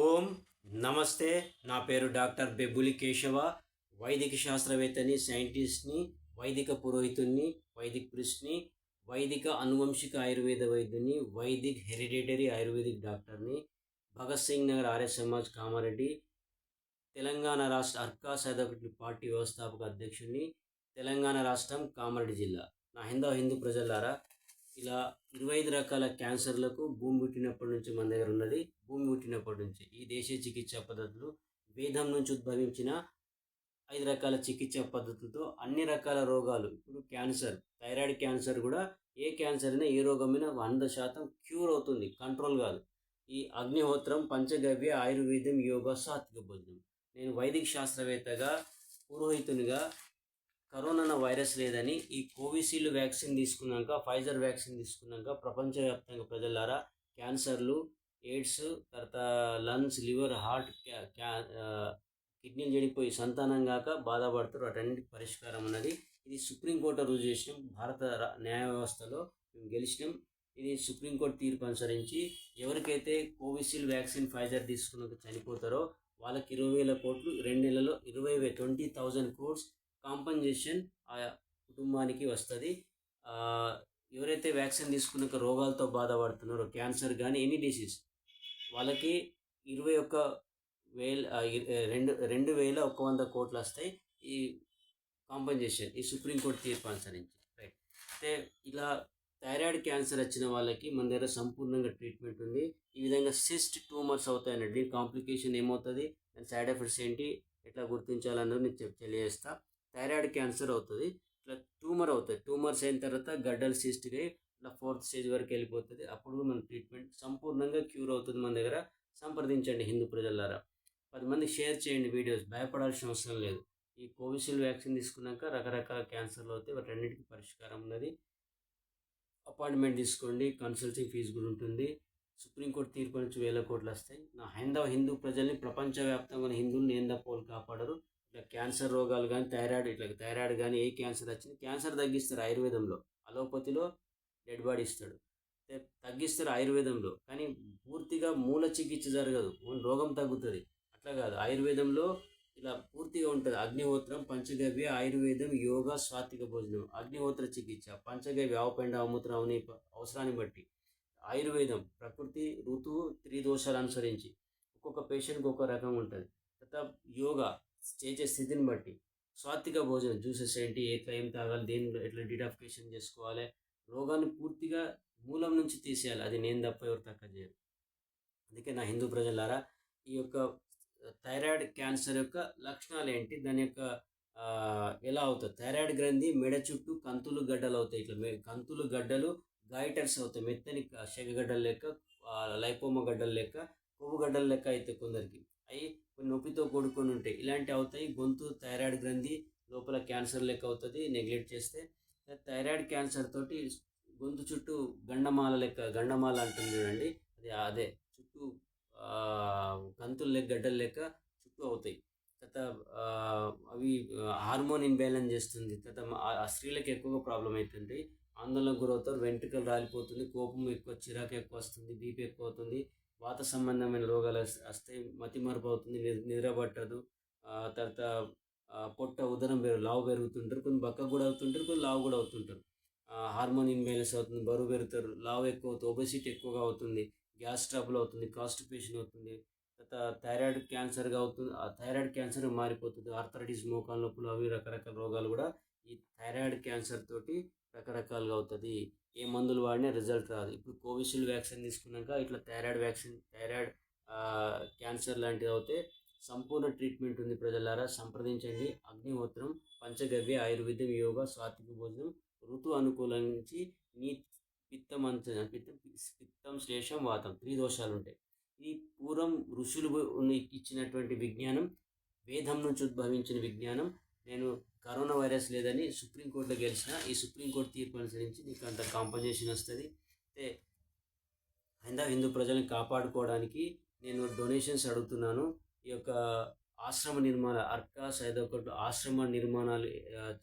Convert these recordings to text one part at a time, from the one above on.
ఓం నమస్తే. నా పేరు డాక్టర్ బెబ్బులి కేశవ. వైదిక శాస్త్రవేత్తని, సైంటిస్ట్ని, వైదిక పురోహితుడిని, వైదిక్ ప్రిస్ట్ని, వైదిక అనువంశిక ఆయుర్వేద వైద్యుని, వైదిక్ హెరిడిటరీ ఆయుర్వేదిక్ డాక్టర్ని, భగత్ సింగ్ నగర్ ఆర్య సమాజ్ కామారెడ్డి, తెలంగాణ రాష్ట్ర అర్కా సైదాపేట పార్టీ వ్యవస్థాపక అధ్యక్షుడిని, తెలంగాణ రాష్ట్రం కామారెడ్డి జిల్లా. నా హిందూ ప్రజలారా, ఇలా 25 రకాల క్యాన్సర్లకు భూమి పుట్టినప్పటి నుంచి మన దగ్గర ఉన్నది. భూమి పుట్టినప్పటి నుంచి ఈ దేశీయ చికిత్సా పద్ధతులు వేదం నుంచి ఉద్భవించిన 5 రకాల చికిత్సా పద్ధతులతో అన్ని రకాల రోగాలు, ఇప్పుడు క్యాన్సర్, థైరాయిడ్ క్యాన్సర్ కూడా ఏ క్యాన్సర్ అయినా ఏ రోగమైనా 100% క్యూర్ అవుతుంది, కంట్రోల్ కాదు. ఈ అగ్నిహోత్రం, పంచగవ్య, ఆయుర్వేదం, యోగా, సాత్విక భోజనం. నేను వైదిక శాస్త్రవేత్తగా, పురోహితునిగా కరోనా వైరస్ లేదని ఈ కోవిషీల్డ్ వ్యాక్సిన్ తీసుకున్నాక, ఫైజర్ వ్యాక్సిన్ తీసుకున్నాక ప్రపంచవ్యాప్తంగా ప్రజలారా క్యాన్సర్లు, ఎయిడ్స్, తర్వాత లంగ్స్, లివర్, హార్ట్, కిడ్నీలు చెడిపోయి సంతానం కాక బాధపడుతారు. వాటన్నిటికి పరిష్కారం ఉన్నది. ఇది సుప్రీంకోర్టు రుజువు చేసినాం. భారత న్యాయ వ్యవస్థలో మేము గెలిచినాం. ఇది సుప్రీంకోర్టు తీర్పు అనుసరించి ఎవరికైతే కోవిషీల్డ్ వ్యాక్సిన్, ఫైజర్ తీసుకున్నాక చనిపోతారో వాళ్ళకి 20,000 కోట్లు, 2 నెలల్లో 20,000 crores కాంపన్సేషన్ ఆ కుటుంబానికి వస్తుంది. ఎవరైతే వ్యాక్సిన్ తీసుకున్నాక రోగాలతో బాధపడుతున్నారో, క్యాన్సర్ కానీ ఎనీ డిసీజ్, వాళ్ళకి 21,100 కోట్లు వస్తాయి ఈ కాంపన్సేషన్, ఈ సుప్రీంకోర్టు తీర్పు అనుసరించి. రైట్. అయితే ఇలా థైరాయిడ్ క్యాన్సర్ వచ్చిన వాళ్ళకి మన దగ్గర సంపూర్ణంగా ట్రీట్మెంట్ ఉంది. ఈ విధంగా సిస్ట్ ట్యూమర్స్ అవుతాయండి. దీని కాంప్లికేషన్ ఏమవుతుంది, దాని సైడ్ ఎఫెక్ట్స్ ఏంటి, ఎట్లా గుర్తించాలన్నది నేను తెలియజేస్తా. థైరాయిడ్ క్యాన్సర్ అవుతుంది, ఇట్లా ట్యూమర్ అవుతుంది. ట్యూమర్స్ అయిన తర్వాత గడ్డలు సిస్ట్గా ఇట్లా 4th స్టేజ్ వరకు వెళ్ళిపోతుంది. అప్పుడు మన ట్రీట్మెంట్ సంపూర్ణంగా క్యూర్ అవుతుంది. మన దగ్గర సంప్రదించండి హిందూ ప్రజలారా. 10 మందికి షేర్ చేయండి వీడియోస్. భయపడాల్సిన అవసరం లేదు. ఈ కోవిషీల్డ్ వ్యాక్సిన్ తీసుకున్నాక రకరకాల క్యాన్సర్లు అవుతాయి. వాటన్నిటికీ పరిష్కారం ఉన్నది. అపాయింట్మెంట్ తీసుకోండి. కన్సల్టింగ్ ఫీజు కూడా ఉంటుంది. సుప్రీంకోర్టు తీర్పు నుంచి 1,000 కోట్లు వస్తాయి. నా హిందూ ప్రజల్ని, ప్రపంచవ్యాప్తంగా హిందువుల్ని ఏం తప్ప కాపాడరు. ఇట్లా క్యాన్సర్ రోగాలు కానీ, థైరాయిడ్ కానీ, ఏ క్యాన్సర్ వచ్చింది, క్యాన్సర్ తగ్గిస్తారు ఆయుర్వేదంలో. అలోపతిలో డెడ్ బాడీ ఇస్తాడు, తగ్గిస్తారు ఆయుర్వేదంలో. కానీ పూర్తిగా మూల చికిత్స జరగదు, రోగం తగ్గుతుంది. అట్లా కాదు, ఆయుర్వేదంలో ఇలా పూర్తిగా ఉంటుంది. అగ్నిహోత్రం, పంచగవ్య, ఆయుర్వేదం, యోగా, సాత్విక భోజనం. అగ్నిహోత్ర చికిత్స, పంచగవ్య ఆవుపెండ, ఆవుమూత్రం, అవని అవసరాన్ని బట్టి. ఆయుర్వేదం ప్రకృతి ఋతువు త్రిదోషాలు అనుసరించి ఒక్కొక్క పేషెంట్కి ఒక్కొక్క రకం ఉంటుంది. తర్వాత యోగా చేసే స్థితిని బట్టి. సాత్విక భోజనం, జ్యూసెస్ ఏంటి, ఎట్లా ఏం తాగాలి, దేని ఎట్లా డిటాక్సిఫికేషన్ చేసుకోవాలి, రోగాన్ని పూర్తిగా మూలం నుంచి తీసేయాలి. అది నేను తప్ప ఎవరు తక్కువ చేయరు. అందుకే నా హిందూ ప్రజలారా, ఈ యొక్క థైరాయిడ్ క్యాన్సర్ యొక్క లక్షణాలు ఏంటి, దాని యొక్క ఎలా అవుతుంది. థైరాయిడ్ గ్రంథి మెడ చుట్టూ కంతులు గడ్డలు అవుతాయి. ఇట్లా కంతులు గడ్డలు గైటర్స్ అవుతాయి. మెత్తని శగగడ్డలు లెక్క, లైపోమా గడ్డలు లెక్క, కొవ్వు గడ్డలు లెక్క అవుతాయి కొందరికి. అవి కొన్ని నొప్పితో కూడుకొని ఉంటాయి. ఇలాంటివి అవుతాయి. గొంతు థైరాయిడ్ గ్రంథి లోపల క్యాన్సర్ లెక్క అవుతుంది నెగ్లెక్ట్ చేస్తే. థైరాయిడ్ క్యాన్సర్ తోటి గొంతు చుట్టూ గండమాల అంటుంది చూడండి, అదే చుట్టూ కంతులు లెక్క, గడ్డలు లెక్క చుట్టూ అవుతాయి. తర్వాత అవి హార్మోన్ ఇన్బ్యాలెన్స్ చేస్తుంది. తర్వాత ఆ స్త్రీలకు ఎక్కువగా ప్రాబ్లం అవుతుంది. ఆందోళనకు గురవుతారు. వెంట్రుకలు రాలిపోతుంది, కోపం ఎక్కువ, చిరాకు ఎక్కువ వస్తుంది, బీపీ ఎక్కువ అవుతుంది, వాత సంబంధమైన రోగాలు వస్తాయి, మతిమరుపు అవుతుంది, నిద్ర పట్టదు. తర్వాత పొట్ట, ఉదరం లావు పెరుగుతుంటారు, కొన్ని బక్క కూడా అవుతుంటారు, కొన్ని లావు కూడా అవుతుంటారు. హార్మోన్ ఇన్బ్యాలెన్స్ అవుతుంది, బరువు పెరుగుతారు, లావు ఎక్కువ అవుతుంది, ఒబెసిటీ ఎక్కువగా అవుతుంది, గ్యాస్ ట్రబుల్ అవుతుంది, కాన్స్టిపేషన్ అవుతుంది. తర్వాత థైరాయిడ్ క్యాన్సర్గా అవుతుంది. ఆ థైరాయిడ్ క్యాన్సర్ మారిపోతుంది. ఆర్థరైటిస్, మోకాలు నొప్పులు, అవి రకరకాల రోగాలు కూడా ఈ థైరాయిడ్ క్యాన్సర్ తోటి రకరకాలుగా అవుతుంది. ఏ మందులు వాడినా రిజల్ట్ రాదు. ఇప్పుడు కోవిషీల్డ్ వ్యాక్సిన్ తీసుకున్నాక ఇట్లా థైరాయిడ్ క్యాన్సర్ లాంటివి అవుతే సంపూర్ణ ట్రీట్మెంట్ ఉంది. ప్రజలారా సంప్రదించండి. అగ్నిహోత్రం, పంచగవ్య, ఆయుర్వేదం, యోగా, సాత్విక భోజనం, ఋతు అనుకూలించి నీ పిత్తం, శ్లేషం, వాతం, 3 దోషాలు ఉంటాయి. ఈ పూర్వం ఋషులు ఇచ్చినటువంటి విజ్ఞానం, వేదం నుంచి ఉద్భవించిన విజ్ఞానం. నేను కరోనా వైరస్ లేదని సుప్రీంకోర్టులో గెలిచిన. ఈ సుప్రీంకోర్టు తీర్పు అనుసరించి నీకు అంత కాంపన్సేషన్ వస్తుంది. అయితే హిందూ ప్రజలను కాపాడుకోవడానికి నేను డొనేషన్స్ అడుగుతున్నాను. ఈ యొక్క ఆశ్రమ నిర్మాణ, అర్కా సైదాపేట ఆశ్రమ నిర్మాణాలు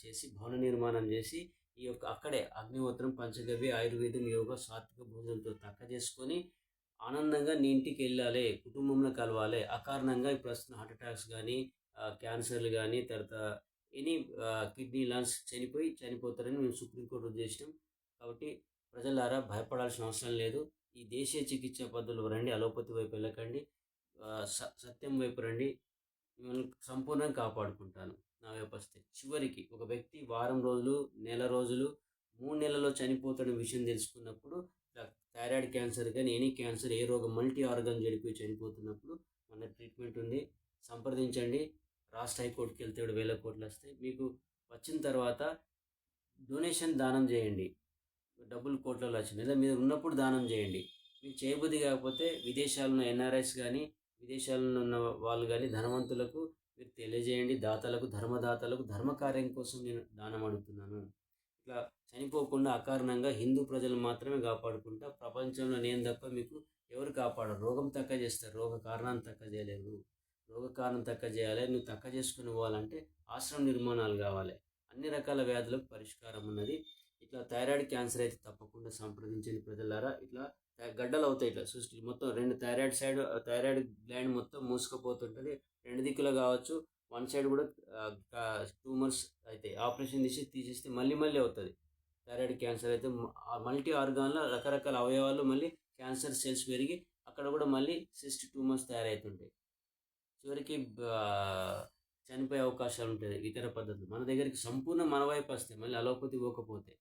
చేసి, భవన నిర్మాణం చేసి, ఈ యొక్క అక్కడే అగ్నిహోత్రం, పంచగవ్య, ఆయుర్వేదం, యోగా, సాత్విక భోజనంతో చేసుకొని ఆనందంగా నీ ఇంటికి వెళ్ళాలి, కుటుంబంలో కలవాలి. అకారణంగా ఇప్పుడు వస్తున్న హార్ట్ అటాక్స్ కానీ, క్యాన్సర్లు కానీ, తర్వాత ఎనీ కిడ్నీ లంగ్స్ చనిపోతారని మేము సుప్రీంకోర్టు ఉద్దేశం. కాబట్టి ప్రజలారా భయపడాల్సిన అవసరం లేదు. ఈ దేశీయ చికిత్సా పద్ధతులు రండి, అలోపతి వైపు వెళ్ళకండి. సత్యం వైపు రండి. మిమ్మల్ని సంపూర్ణంగా కాపాడుకుంటాను నా వైపు వస్తే. చివరికి ఒక వ్యక్తి వారం రోజులు, నెల రోజులు, 3 నెలల్లో చనిపోతున్న విషయం తెలుసుకున్నప్పుడు, థైరాయిడ్ క్యాన్సర్ కానీ ఎనీ క్యాన్సర్, ఏ రోగం మల్టీ ఆర్గన్ చెడిపోయి చనిపోతున్నప్పుడు మన ట్రీట్మెంట్ ఉంది. సంప్రదించండి. రాష్ట్ర హైకోర్టుకి వెళ్తే 1,000 కోట్లు వస్తాయి. మీకు వచ్చిన తర్వాత డొనేషన్ దానం చేయండి. డబ్బులు కోట్లలో వచ్చినాయి, లేదా మీరు ఉన్నప్పుడు దానం చేయండి. మీకు చేయబుద్ధి కాకపోతే విదేశాల్లో ఉన్న ఎన్ఆర్ఐస్ కానీ, విదేశాల్లో ఉన్న వాళ్ళు కానీ, ధనవంతులకు మీరు తెలియజేయండి. దాతలకు, ధర్మదాతలకు, ధర్మకార్యం కోసం నేను దానం అడుగుతున్నాను. ఇట్లా చనిపోకుండా అకారణంగా హిందూ ప్రజలు మాత్రమే కాపాడుకుంటా. ప్రపంచంలో నేను తప్ప మీకు ఎవరు కాపాడరు. రోగం తక్క చేస్తారు, రోగ కారణాన్ని తక్క చేయలేరు. రోగ కారణం తక్క చేయాలి. నువ్వు తక్క చేసుకుని పోవాలంటే ఆశ్రమ నిర్మాణాలు కావాలి. అన్ని రకాల వ్యాధులకు పరిష్కారం ఉన్నది. ఇట్లా థైరాయిడ్ క్యాన్సర్ అయితే తప్పకుండా సంప్రదించండి ప్రజలారా. ఇట్లా గడ్డలు అవుతాయి, ఇట్లా సృష్టి మొత్తం 2 థైరాయిడ్ గ్లాండ్ మొత్తం మూసుకుపోతుంటుంది. 2 దిక్కులు కావచ్చు, 1 సైడ్ కూడా ట్యూమర్స్ అయితే ఆపరేషన్ తీసేస్తే మళ్ళీ అవుతుంది. థైరాయిడ్ క్యాన్సర్ అయితే మల్టీ ఆర్గాన్లో రకరకాల అవయవాలు మళ్ళీ క్యాన్సర్ సెల్స్ పెరిగి అక్కడ కూడా మళ్ళీ సిస్ట్ ట్యూమర్స్ తయారవుతుంటాయి. చివరికి చనిపోయే అవకాశాలు ఉంటాయి. ఇతర పద్ధతులు మన దగ్గరికి సంపూర్ణ మన వైపు వస్తాయి, మళ్ళీ అలోపతి పోకపోతే.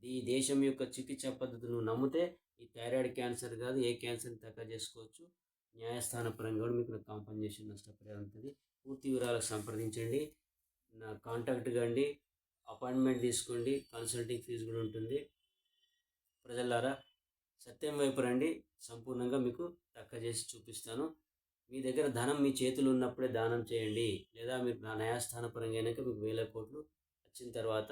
ఈ దేశం యొక్క చికిత్సా పద్ధతులు నమ్మితే ఈ థైరాయిడ్ క్యాన్సర్ కాదు, ఏ క్యాన్సర్ని తక్కువ చేసుకోవచ్చు. న్యాయస్థాన పరంగా కూడా మీకు కాంపన్సేషన్ నష్టపరిహారం ఉంటుంది. పూర్తి వివరాలకు సంప్రదించండి. నా కాంటాక్ట్ కండి, అపాయింట్మెంట్ తీసుకోండి. కన్సల్టింగ్ ఫీజు కూడా ఉంటుంది. ప్రజలారా సత్యం వైపు రండి, సంపూర్ణంగా మీకు తక్కువ చేసి చూపిస్తాను. మీ దగ్గర ధనం మీ చేతులు ఉన్నప్పుడే దానం చేయండి, లేదా మీరు నా న్యాయస్థాన పరంగా అయినాక మీకు 1,000 కోట్లు వచ్చిన తర్వాత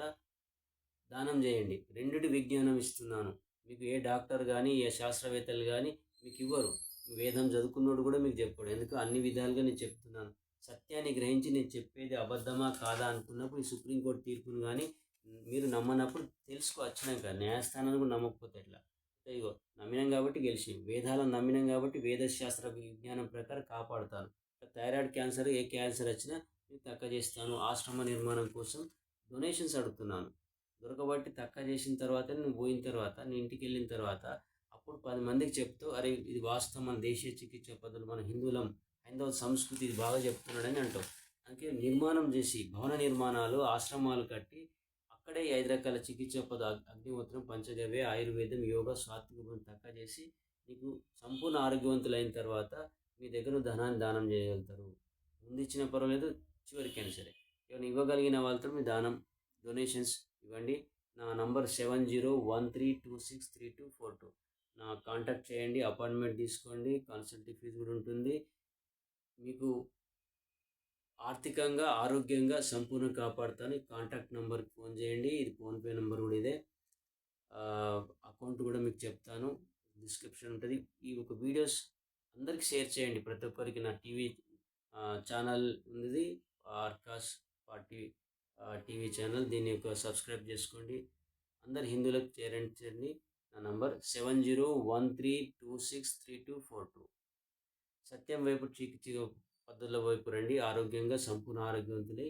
దానం చేయండి. రెండిటి విజ్ఞానం ఇస్తున్నాను మీకు. ఏ డాక్టర్ కానీ, ఏ శాస్త్రవేత్తలు కానీ మీకు ఇవ్వరు. వేదం చదువుకున్నోడు కూడా మీకు చెప్పాడు. ఎందుకు అన్ని విధాలుగా నేను చెప్తున్నాను. సత్యాన్ని గ్రహించి నేను చెప్పేది అబద్ధమా కాదా అనుకున్నప్పుడు ఈ సుప్రీంకోర్టు తీర్పును కానీ మీరు నమ్మనప్పుడు తెలుసుకో. వచ్చినాక న్యాయస్థానాన్ని కూడా నమ్మకపోతే ఎట్లా? ఇగో నమ్మినాం కాబట్టి గెలిచి, వేదాలను నమ్మినాం కాబట్టి వేదశాస్త్ర విజ్ఞానం ప్రకారం కాపాడుతాను. థైరాయిడ్ క్యాన్సర్, ఏ క్యాన్సర్ వచ్చినా నేను తక్కువ చేస్తాను. ఆశ్రమ నిర్మాణం కోసం డొనేషన్స్ అడుగుతున్నాను. దొరకబట్టి తక్కువ చేసిన తర్వాత నువ్వు పోయిన తర్వాత నీ ఇంటికి వెళ్ళిన తర్వాత అప్పుడు 10 మందికి చెప్తూ, అరే ఇది వాస్తవం, మన దేశీయ చికిత్స పద్ధతులు, మన హైందవ సంస్కృతి ఇది బాగా చెప్తున్నాడని అంటావు. అందుకే నిర్మాణం చేసి భవన నిర్మాణాలు, ఆశ్రమాలు కట్టి అక్కడే 5 రకాల చికిత్స అగ్నిహోత్రం, పంచగవ్య, ఆయుర్వేదం, యోగా, సాత్విక తక్కువ చేసి నీకు సంపూర్ణ ఆరోగ్యవంతులైన తర్వాత మీ దగ్గర ధనాన్ని దానం చేయగలుగుతారు. ముందు ఇచ్చిన పర్వాలేదు, చివరికైనా సరే ఏమైనా ఇవ్వగలిగిన వాళ్ళతో మీ దానం డొనేషన్స్ ఇవ్వండి. నా నంబర్ 7013263242. నా కాంటాక్ట్ చేయండి, అపాయింట్మెంట్ తీసుకోండి. కన్సల్టింగ్ ఫీజు కూడా ఉంటుంది. మీకు ఆర్థికంగా, ఆరోగ్యంగా సంపూర్ణ కాపాడుతాను. కాంటాక్ట్ నెంబర్కి ఫోన్ చేయండి. ఇది ఫోన్పే నెంబర్ కూడా ఇదే. అకౌంట్ కూడా మీకు చెప్తాను, డిస్క్రిప్షన్ ఉంటుంది. ఈ ఒక వీడియోస్ అందరికి షేర్ చేయండి. ప్రతి ఒక్కరికి నా టీవీ ఛానల్ ఉంది, ఆర్కాస్ పార్టీ టీవీ ఛానల్. దీన్ని యొక్క సబ్స్క్రైబ్ చేసుకోండి. అందరు హిందువులకు చేరండి. నా నంబర్ 7013263242. సత్యం వైపు చికిత్స పద్ధతుల వైపు రండి. ఆరోగ్యంగా, సంపూర్ణ ఆరోగ్యవంతులై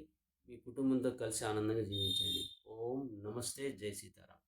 మీ కుటుంబంతో కలిసి ఆనందంగా జీవించండి. ఓం నమస్తే, జై సీతారాం.